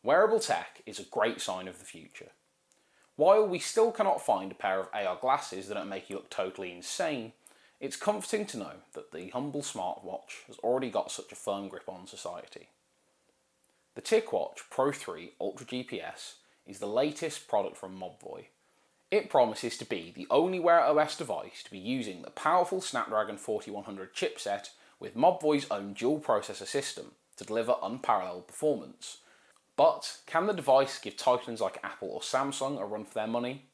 Wearable tech is a great sign of the future. While we still cannot find a pair of AR glasses that don't make you look totally insane, it's comforting to know that the humble smartwatch has already got such a firm grip on society. The TicWatch Pro 3 Ultra GPS is the latest product from Mobvoi. It promises to be the only WearOS device to be using the powerful Snapdragon 4100 chipset with Mobvoi's own dual processor system to deliver unparalleled performance. But can the device give titans like Apple or Samsung a run for their money?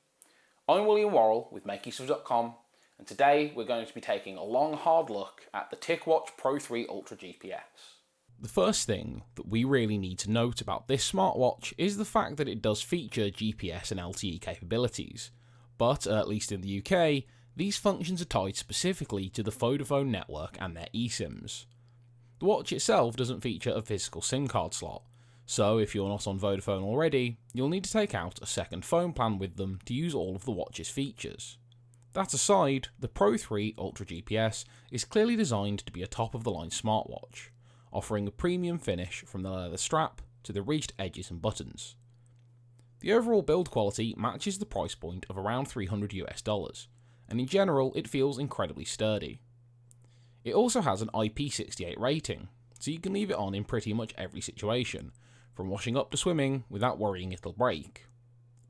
I'm William Worrell with MakingStuff.com, and today we're going to be taking a long hard look at the TicWatch Pro 3 Ultra GPS. The first thing that we really need to note about this smartwatch is the fact that it does feature GPS and LTE capabilities, but at least in the UK, these functions are tied specifically to the Vodafone network and their eSIMs. The watch itself doesn't feature a physical SIM card slot, so if you're not on Vodafone already, you'll need to take out a second phone plan with them to use all of the watch's features. That aside, the Pro 3 Ultra GPS is clearly designed to be a top-of-the-line smartwatch, offering a premium finish from the leather strap to the ridged edges and buttons. The overall build quality matches the price point of around $300 US, and in general it feels incredibly sturdy. It also has an IP68 rating, so you can leave it on in pretty much every situation, from washing up to swimming without worrying it'll break.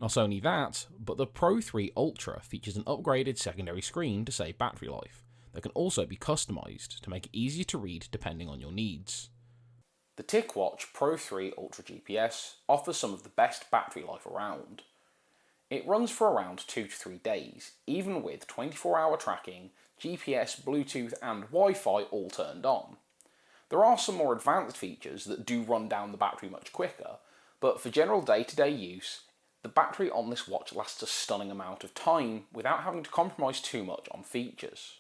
Not only that, but the Pro 3 Ultra features an upgraded secondary screen to save battery life, that can also be customised to make it easier to read depending on your needs. The TicWatch Pro 3 Ultra GPS offers some of the best battery life around. It runs for around 2 to 3 days, even with 24-hour tracking, GPS, Bluetooth and Wi-Fi all turned on. There are some more advanced features that do run down the battery much quicker, but for general day-to-day use, the battery on this watch lasts a stunning amount of time without having to compromise too much on features.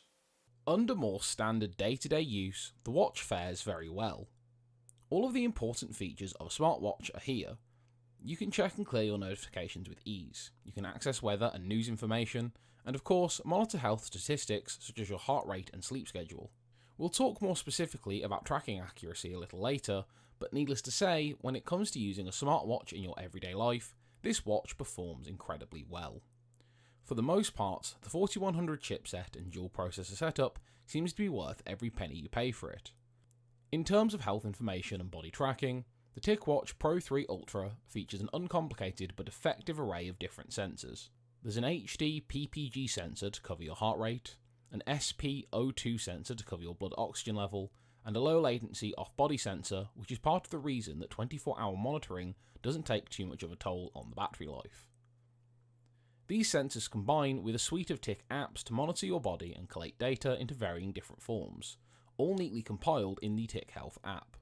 Under more standard day-to-day use, the watch fares very well. All of the important features of a smartwatch are here. You can check and clear your notifications with ease, you can access weather and news information, and of course monitor health statistics such as your heart rate and sleep schedule. We'll talk more specifically about tracking accuracy a little later, but needless to say, when it comes to using a smartwatch in your everyday life, this watch performs incredibly well. For the most part, the 4100 chipset and dual processor setup seems to be worth every penny you pay for it. In terms of health information and body tracking, the TicWatch Pro 3 Ultra features an uncomplicated but effective array of different sensors. There's an HD PPG sensor to cover your heart rate, an SpO2 sensor to cover your blood oxygen level, and a low latency off-body sensor, which is part of the reason that 24-hour monitoring doesn't take too much of a toll on the battery life. These sensors combine with a suite of Tic apps to monitor your body and collate data into varying different forms, all neatly compiled in the Tic Health app.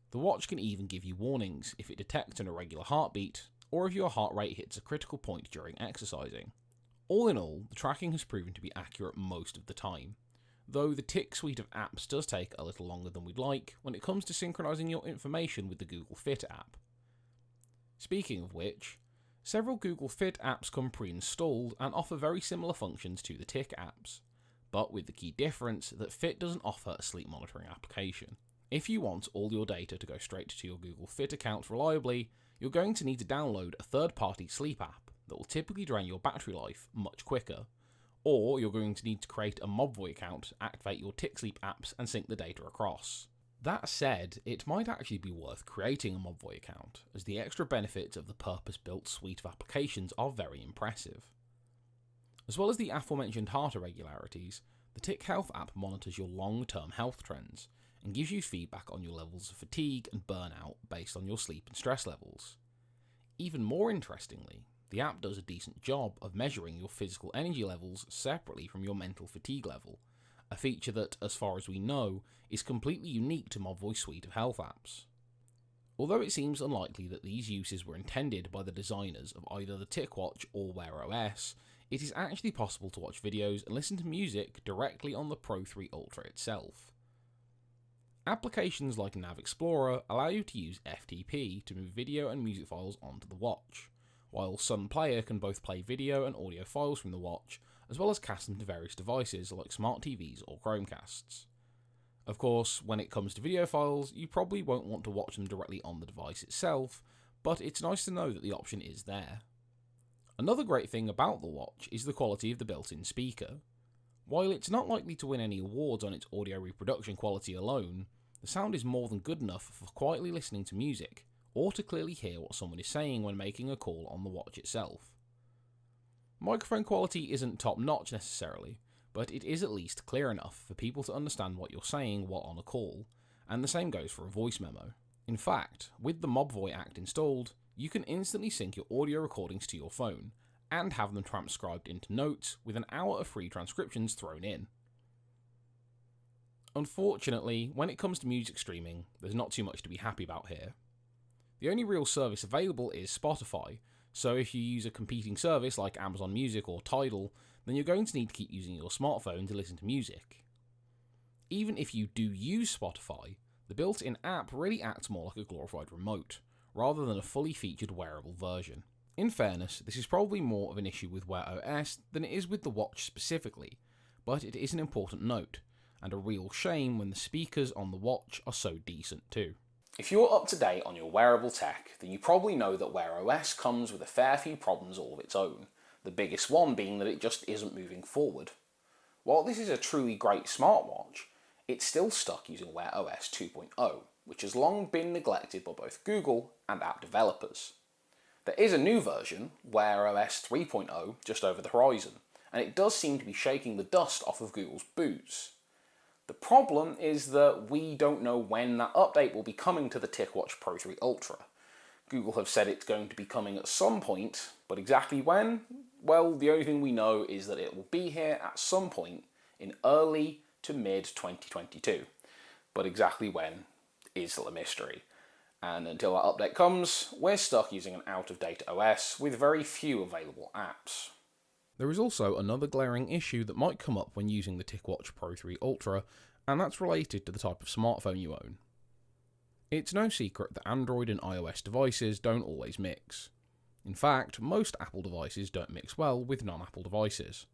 The watch can even give you warnings if it detects an irregular heartbeat, or if your heart rate hits a critical point during exercising. All in all, the tracking has proven to be accurate most of the time, though the Tic suite of apps does take a little longer than we'd like when it comes to synchronising your information with the Google Fit app. Speaking of which, several Google Fit apps come pre-installed and offer very similar functions to the Tic apps, but with the key difference that Fit doesn't offer a sleep monitoring application. If you want all your data to go straight to your Google Fit account reliably, you're going to need to download a third-party sleep app that will typically drain your battery life much quicker, or you're going to need to create a Mobvoi account, activate your Tic Sleep apps and sync the data across. That said, it might actually be worth creating a Mobvoi account, as the extra benefits of the purpose-built suite of applications are very impressive. As well as the aforementioned heart irregularities, the Tic Health app monitors your long-term health trends, and gives you feedback on your levels of fatigue and burnout based on your sleep and stress levels. Even more interestingly, the app does a decent job of measuring your physical energy levels separately from your mental fatigue level, a feature that, as far as we know, is completely unique to Mobvoi's suite of health apps. Although it seems unlikely that these uses were intended by the designers of either the TicWatch or WearOS, it is actually possible to watch videos and listen to music directly on the Pro 3 Ultra itself. Applications like Nav Explorer allow you to use FTP to move video and music files onto the watch, while Sun Player can both play video and audio files from the watch, as well as cast them to various devices like smart TVs or Chromecasts. Of course, when it comes to video files, you probably won't want to watch them directly on the device itself, but it's nice to know that the option is there. Another great thing about the watch is the quality of the built-in speaker. While it's not likely to win any awards on its audio reproduction quality alone, the sound is more than good enough for quietly listening to music, or to clearly hear what someone is saying when making a call on the watch itself. Microphone quality isn't top-notch necessarily, but it is at least clear enough for people to understand what you're saying while on a call, and the same goes for a voice memo. In fact, with the Mobvoi app installed, you can instantly sync your audio recordings to your phone, and have them transcribed into notes with an hour of free transcriptions thrown in. Unfortunately, when it comes to music streaming, there's not too much to be happy about here. The only real service available is Spotify, so if you use a competing service like Amazon Music or Tidal, then you're going to need to keep using your smartphone to listen to music. Even if you do use Spotify, the built-in app really acts more like a glorified remote, rather than a fully featured wearable version. In fairness, this is probably more of an issue with WearOS than it is with the watch specifically, but it is an important note, and a real shame when the speakers on the watch are so decent too. If you're up to date on your wearable tech, then you probably know that WearOS comes with a fair few problems all of its own, the biggest one being that it just isn't moving forward. While this is a truly great smartwatch, it's still stuck using WearOS 2.0, which has long been neglected by both Google and app developers. There is a new version, WearOS 3.0, just over the horizon, and it does seem to be shaking the dust off of Google's boots. The problem is that we don't know when that update will be coming to the TicWatch Pro 3 Ultra. Google have said it's going to be coming at some point, but exactly when? Well, the only thing we know is that it will be here at some point in early to mid 2022. But exactly when is still a mystery. And until that update comes, we're stuck using an out-of-date OS with very few available apps. There is also another glaring issue that might come up when using the TicWatch Pro 3 Ultra, and that's related to the type of smartphone you own. It's no secret that Android and iOS devices don't always mix. In fact, most Apple devices don't mix well with non-Apple devices.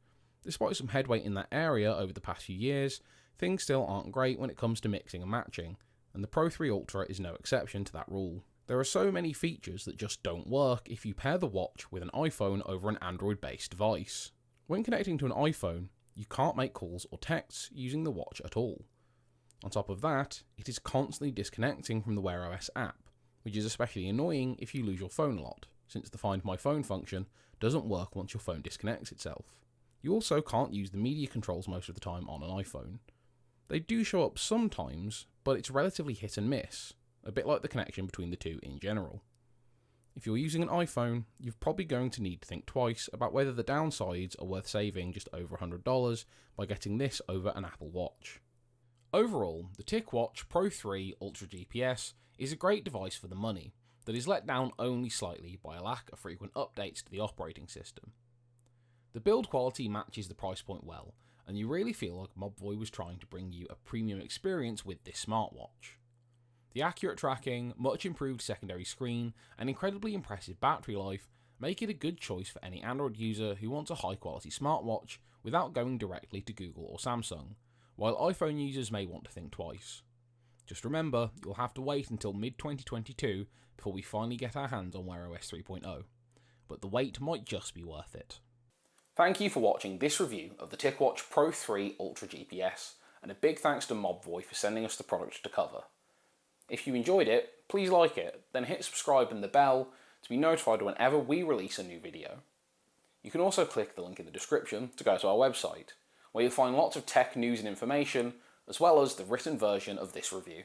Despite some headway in that area over the past few years, things still aren't great when it comes to mixing and matching, and the Pro 3 Ultra is no exception to that rule. There are so many features that just don't work if you pair the watch with an iPhone over an Android-based device. When connecting to an iPhone, you can't make calls or texts using the watch at all. On top of that, it is constantly disconnecting from the WearOS app, which is especially annoying if you lose your phone a lot, since the Find My Phone function doesn't work once your phone disconnects itself. You also can't use the media controls most of the time on an iPhone. They do show up sometimes, but it's relatively hit and miss, a bit like the connection between the two in general. If you're using an iPhone, you're probably going to need to think twice about whether the downsides are worth saving just over $100 by getting this over an Apple Watch. Overall, the TicWatch Pro 3 Ultra GPS is a great device for the money, that is let down only slightly by a lack of frequent updates to the operating system. The build quality matches the price point well, and you really feel like Mobvoi was trying to bring you a premium experience with this smartwatch. The accurate tracking, much improved secondary screen, and incredibly impressive battery life make it a good choice for any Android user who wants a high quality smartwatch without going directly to Google or Samsung, while iPhone users may want to think twice. Just remember, you'll have to wait until mid-2022 before we finally get our hands on WearOS 3.0, but the wait might just be worth it. Thank you for watching this review of the TicWatch Pro 3 Ultra GPS, and a big thanks to Mobvoi for sending us the product to cover. If you enjoyed it, please like it, then hit subscribe and the bell to be notified whenever we release a new video. You can also click the link in the description to go to our website, where you'll find lots of tech news and information, as well as the written version of this review.